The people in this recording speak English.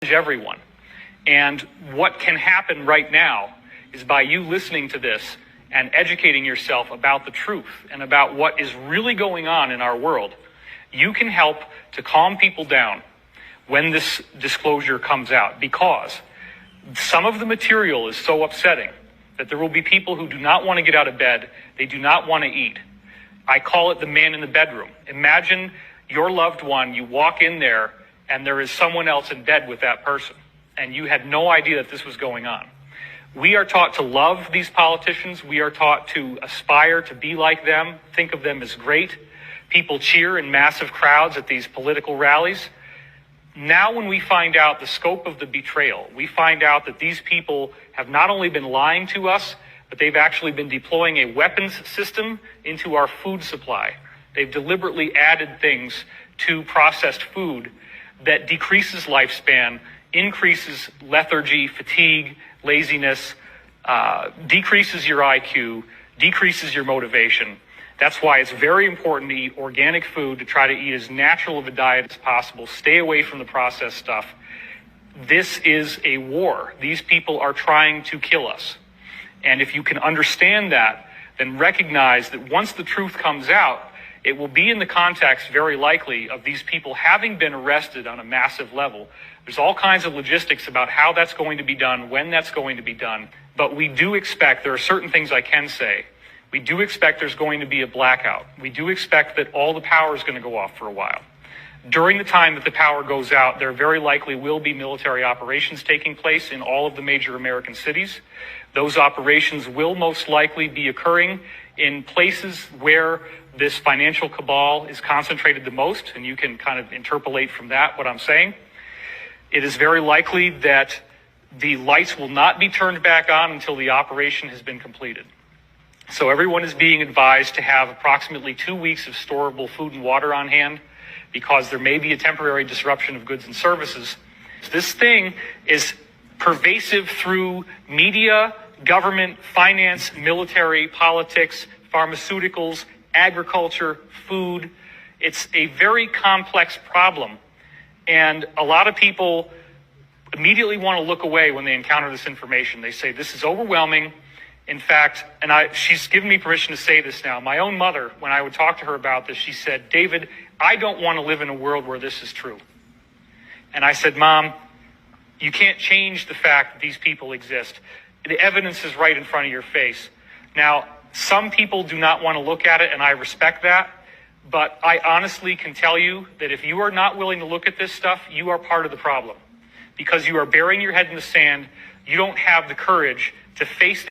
challenge everyone. And what can happen right now is by you listening to this and educating yourself about the truth and about what is really going on in our world, you can help to calm people down when this disclosure comes out, because some of the material is so upsetting that there will be people who do not want to get out of bed. They do not want to eat. I call it the man in the bedroom. Imagine your loved one, you walk in there and there is someone else in bed with that person, and you had no idea that this was going on. We are taught to love these politicians. We are taught to aspire to be like them, think of them as great. People cheer in massive crowds at these political rallies. Now when we find out the scope of the betrayal, we find out that these people have not only been lying to us, but they've actually been deploying a weapons system into our food supply. They've deliberately added things to processed food that decreases lifespan, increases lethargy, fatigue, laziness, decreases your IQ, decreases your motivation. That's why it's very important to eat organic food, to try to eat as natural of a diet as possible, stay away from the processed stuff. This is a war. These people are trying to kill us. And if you can understand that, then recognize that once the truth comes out, it will be in the context, very likely, of these people having been arrested on a massive level. There's all kinds of logistics about how that's going to be done, when that's going to be done. But we do expect, there are certain things I can say. We do expect there's going to be a blackout. We do expect that all the power is going to go off for a while. During the time that the power goes out, there very likely will be military operations taking place in all of the major American cities. Those operations will most likely be occurring in places where this financial cabal is concentrated the most, and you can kind of interpolate from that what I'm saying. It is very likely that the lights will not be turned back on until the operation has been completed. So everyone is being advised to have approximately 2 weeks of storable food and water on hand, because there may be a temporary disruption of goods and services. This thing is pervasive through media, government, finance, military, politics, pharmaceuticals, agriculture, food. It's a very complex problem. And a lot of people immediately want to look away when they encounter this information. They say, this is overwhelming. In fact, and she's given me permission to say this now, my own mother, when I would talk to her about this, she said, David, I don't want to live in a world where this is true. And I said, Mom, you can't change the fact that these people exist. The evidence is right in front of your face. Now, some people do not want to look at it, and I respect that. But I honestly can tell you that if you are not willing to look at this stuff, you are part of the problem. Because you are burying your head in the sand. You don't have the courage to face